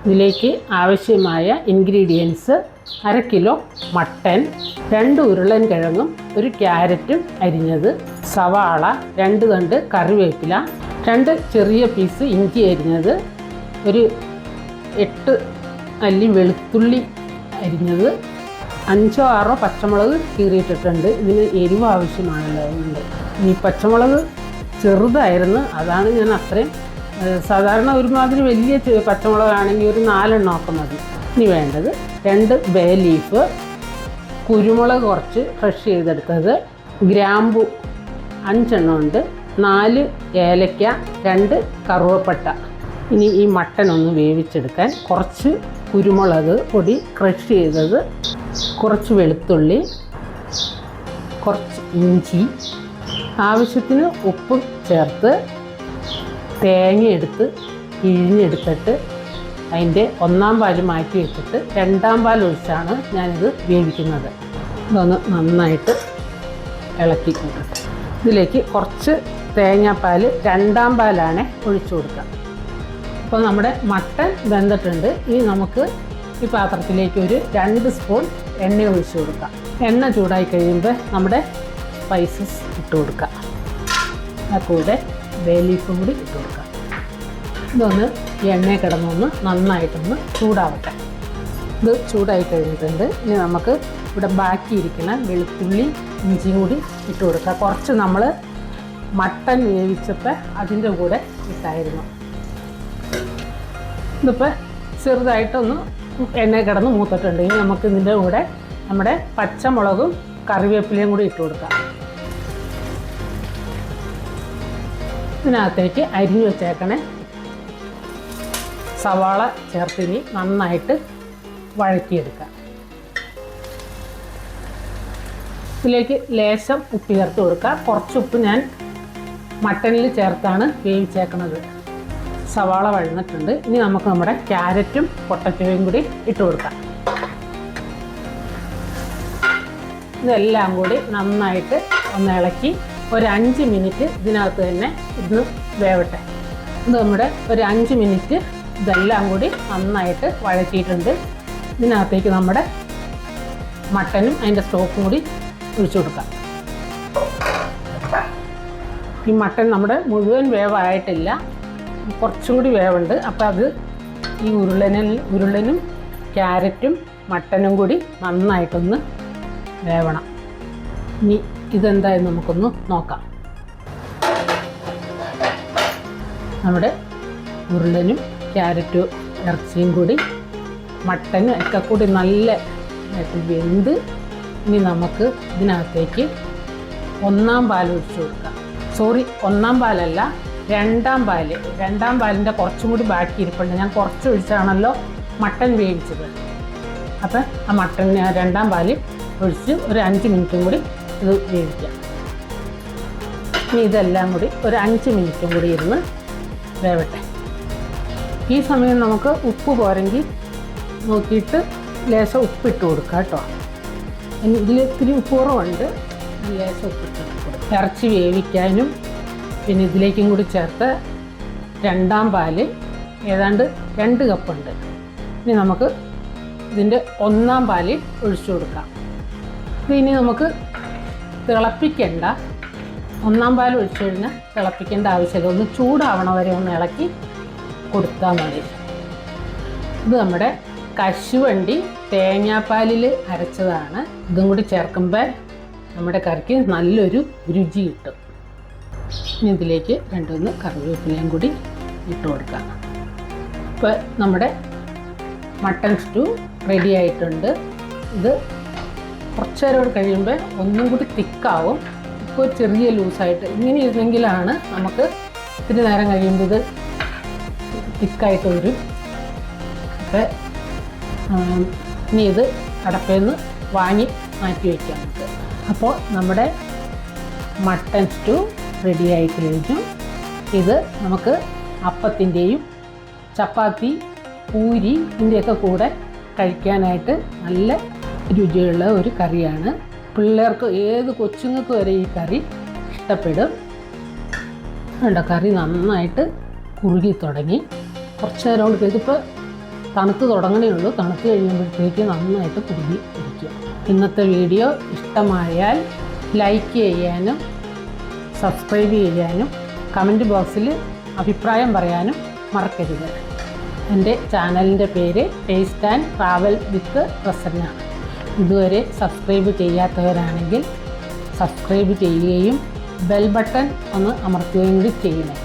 ഇതിലേക്ക് ആവശ്യമായ ingredients 1/2 kilo mutton, 2 ഉരുളൻ കിഴങ്ങും 1 ക്യാരറ്റും അരിഞ്ഞത്, സവാള, 2 തണ്ട് കറിവേപ്പില, 2 ചെറിയ പീസ് ഇഞ്ചി അരിഞ്ഞത്, ഒരു 8 അല്ലി വെളുത്തുള്ളി അരിഞ്ഞത്, 5 or 6 പച്ചമുളക് കീറിയിട്ടിട്ടുണ്ട്. ഇതിന് എരിവ് ആവശ്യമാണല്ലോ. അതുകൊണ്ട് ഈ പച്ചമുളക് ചെറുതായിരുന്നു, അതാണ് ഞാൻ അത്രയും. സാധാരണ ഒരുമാതിരി വലിയ പച്ചമുളകാണെങ്കിൽ ഒരു 4 എണ്ണമൊക്കെ മതി. ഇനി വേണ്ടത് 2 ബേ ലീഫ്, കുരുമുളക് കുറച്ച് ക്രഷ് ചെയ്തെടുത്തത്, ഗ്രാമ്പു 5 എണ്ണം ഉണ്ട്, 4 ഏലക്ക, 2 കറുവപ്പട്ട. ഇനി ഈ മട്ടൻ ഒന്ന് വേവിച്ചെടുക്കാൻ കുറച്ച് കുരുമുളക് പൊടി ക്രഷ് ചെയ്തത്, കുറച്ച് വെളുത്തുള്ളി, കുറച്ച് ഇഞ്ചി, ആവശ്യത്തിന് ഉപ്പ് ചേർത്ത് തേങ്ങ എടുത്ത് പിഴിഞ്ഞെടുത്തിട്ട് അതിൻ്റെ 1-ാം പാല് മാറ്റി വെച്ചിട്ട് 2-ാം പാൽ ഒഴിച്ചാണ് ഞാനിത് വേവിക്കുന്നത്. ഇതൊന്ന് നന്നായിട്ട് ഇളക്കി കൊടുക്കുക. ഇതിലേക്ക് കുറച്ച് തേങ്ങാപ്പാൽ 2-ാം പാലാണ് ഒഴിച്ചു കൊടുക്കുക. അപ്പോൾ നമ്മുടെ മട്ടൻ വെന്തിട്ടുണ്ട്. ഇനി നമുക്ക് ഈ പാത്രത്തിലേക്ക് ഒരു 2 സ്പൂൺ എണ്ണ ഒഴിച്ചു കൊടുക്കാം. എണ്ണ ചൂടായി കഴിയുമ്പോൾ നമ്മുടെ സ്പൈസസ് ഇട്ട് കൊടുക്കാം. ആ കൂടെ ബേ ലീഫും കൂടി ഇട്ട് കൊടുക്കാം. ഇതൊന്ന് ഈ എണ്ണയിൽ കിടന്നൊന്ന് നന്നായിട്ടൊന്ന് ചൂടാവട്ടെ. ഇത് ചൂടായി കഴിഞ്ഞിട്ടുണ്ട്. ഇനി നമുക്ക് ഇവിടെ ബാക്കിയിരിക്കുന്ന വെളുത്തുള്ളി ഇഞ്ചിയും കൂടി ഇട്ട് കൊടുക്കുക. കുറച്ച് നമ്മൾ മട്ടൻ വേവിച്ചപ്പോൾ അതിൻ്റെ കൂടെ ഇട്ടായിരുന്നു. ഇതിപ്പോൾ ചെറുതായിട്ടൊന്ന് എണ്ണയിൽ കിടന്ന് മൂത്തിട്ടുണ്ട്. ഇനി നമുക്ക് ഇതിൻ്റെ കൂടെ നമ്മുടെ പച്ചമുളകും കറിവേപ്പിലയും കൂടി ഇട്ട് കൊടുക്കാം. ഇതിനകത്തേക്ക് അരിഞ്ഞു വെച്ചേക്കണേ സവാള ചേർത്തിനി നന്നായിട്ട് വഴറ്റിയെടുക്കാം. ഇതിലേക്ക് ലേശം ഉപ്പ് ചേർത്ത് കൊടുക്കുക. കുറച്ച് ഉപ്പ് ഞാൻ മട്ടനിൽ ചേർത്താണ് വേവിച്ചേക്കണത്. സവാള വഴന്നിട്ടുണ്ട്. ഇനി നമുക്ക് നമ്മുടെ ക്യാരറ്റും പൊട്ടറ്റോയും കൂടി ഇട്ട് കൊടുക്കാം. ഇതെല്ലാം കൂടി നന്നായിട്ട് ഒന്ന് ഇളക്കി ഒരു 5 മിനിറ്റ് ഇതിനകത്ത് തന്നെ ഇരുന്ന് വേവട്ടെ. ഇത് നമ്മുടെ ഒരു 5 മിനിറ്റ് ഇതെല്ലാം കൂടി നന്നായിട്ട് വഴറ്റിയിട്ടുണ്ട്. ഇതിനകത്തേക്ക് നമ്മുടെ മട്ടനും അതിൻ്റെ സ്റ്റോക്കും കൂടി ഒഴിച്ചു കൊടുക്കാം. ഈ മട്ടൻ നമ്മുടെ മുഴുവൻ വേവായിട്ടില്ല, കുറച്ചും കൂടി വേവുണ്ട്. അപ്പോൾ അത് ഈ ഉരുളനും ക്യാരറ്റും മട്ടനും കൂടി നന്നായിട്ടൊന്ന് വേവണം. ഇനി ഇതെന്തായെന്ന് നമുക്കൊന്ന് നോക്കാം. നമ്മുടെ ഉരുളനും ക്യാരറ്റും ഇറച്ചിയും കൂടി മട്ടനും ഒക്കെ കൂടി നല്ല വെന്ത് ഇനി നമുക്ക് ഇതിനകത്തേക്ക് 1-ാം പാൽ ഒഴിച്ചു കൊടുക്കാം. സോറി, 1-ാം പാലല്ല, 2-ാം പാല്. 2-ാം പാലിൻ്റെ കുറച്ചും കൂടി ബാക്കി ഇരിപ്പുണ്ട്. ഞാൻ കുറച്ച് ഒഴിച്ചാണല്ലോ മട്ടൻ വേവിച്ചത്. അപ്പം ആ മട്ടന് 2-ാം പാല് ഒഴിച്ച് ഒരു 5 മിനിറ്റും കൂടി ഇത് വേവിക്കാം. ഇനി ഇതെല്ലാം കൂടി ഒരു 5 മിനിറ്റും കൂടി ഇരുന്ന് വേവട്ടെ. ഈ സമയം നമുക്ക് ഉപ്പ് പോരെങ്കിൽ നോക്കിയിട്ട് ലേശം ഉപ്പിട്ട് കൊടുക്കുക കേട്ടോ. ഇതിൽ ഇത്തിരി ഉപ്പ് കുറവുണ്ട്, ലേശം ഉപ്പിട്ട് കൊടുക്കുക. ഇറച്ചി വേവിക്കാനും പിന്നെ ഇതിലേക്കും കൂടി ചേർത്ത് 2-ാം പാല് ഏതാണ്ട് 2 കപ്പുണ്ട്. ഇനി നമുക്ക് ഇതിൻ്റെ 1-ാം പാല് ഒഴിച്ചു കൊടുക്കാം. ഇനി നമുക്ക് തിളപ്പിക്കേണ്ട, 1-ാം പാൽ ഒഴിച്ചു കഴിഞ്ഞാൽ തിളപ്പിക്കേണ്ട ആവശ്യമില്ല. ഒന്ന് ചൂടാവണ വരെ ഒന്ന് ഇളക്കി കൊടുത്താൽ മതി. ഇത് നമ്മുടെ കശുവണ്ടി തേങ്ങാപ്പാലിൽ അരച്ചതാണ്. ഇതും കൂടി ചേർക്കുമ്പോൾ നമ്മുടെ കറിക്ക് നല്ലൊരു രുചി കിട്ടും. ഇനി ഇതിലേക്ക് 2 കറിവേപ്പിലയും കൂടി ഇട്ട് കൊടുക്കാം. ഇപ്പോൾ നമ്മുടെ മട്ടൺ സ്റ്റൂ റെഡി ആയിട്ടുണ്ട്. ഇത് കുറച്ച് നേരം കൂടി കഴിയുമ്പോൾ ഒന്നും കൂടി തിക്കാവും. ഇപ്പോൾ ചെറിയ ലൂസായിട്ട് ഇങ്ങനെ ഇരുന്നെങ്കിലാണ് നമുക്ക് ഇത്തിരി നേരം കഴിയുമ്പോൾ ഇത് തിക്കായിട്ട് വരും. അപ്പോൾ ഇനി ഇത് അടപ്പിൽ നിന്ന് വാങ്ങി മാറ്റി വയ്ക്കാം നമുക്ക്. അപ്പോൾ നമ്മുടെ മട്ടൺ സ്റ്റൂ റെഡി ആയി കഴിഞ്ഞു. ഇത് നമുക്ക് അപ്പത്തിൻ്റെയും ചപ്പാത്തി, പൂരി ഇതിൻ്റെയൊക്കെ കൂടെ കഴിക്കാനായിട്ട് നല്ല രുചിയുള്ള ഒരു കറിയാണ്. പിള്ളേർക്ക്, ഏത് കൊച്ചുങ്ങൾക്ക് വരെ ഈ കറി ഇഷ്ടപ്പെടും. കണ്ടോ, കറി നന്നായിട്ട് കുറുകി തുടങ്ങി. കുറച്ച് നേരം കൊണ്ട് ഇതിപ്പോൾ തണുത്ത് തുടങ്ങണേ ഉള്ളൂ. തണുത്ത് കഴിയുമ്പോഴത്തേക്ക് നന്നായിട്ട് കുറുകി ഇരിക്കും. ഇന്നത്തെ വീഡിയോ ഇഷ്ടമായാൽ ലൈക്ക് ചെയ്യാനും സബ്സ്ക്രൈബ് ചെയ്യാനും കമൻറ്റ് ബോക്സിൽ അഭിപ്രായം പറയാനും മറക്കരുത്. എൻ്റെ ചാനലിൻ്റെ പേര് taste and travel with Prasanna. ഇതുവരെ സബ്സ്ക്രൈബ് ചെയ്യാത്തവരാണെങ്കിൽ സബ്സ്ക്രൈബ് ചെയ്യുകയും ബെൽ ബട്ടൺ ഒന്ന് അമർത്തുകയും കൂടി ചെയ്യണം.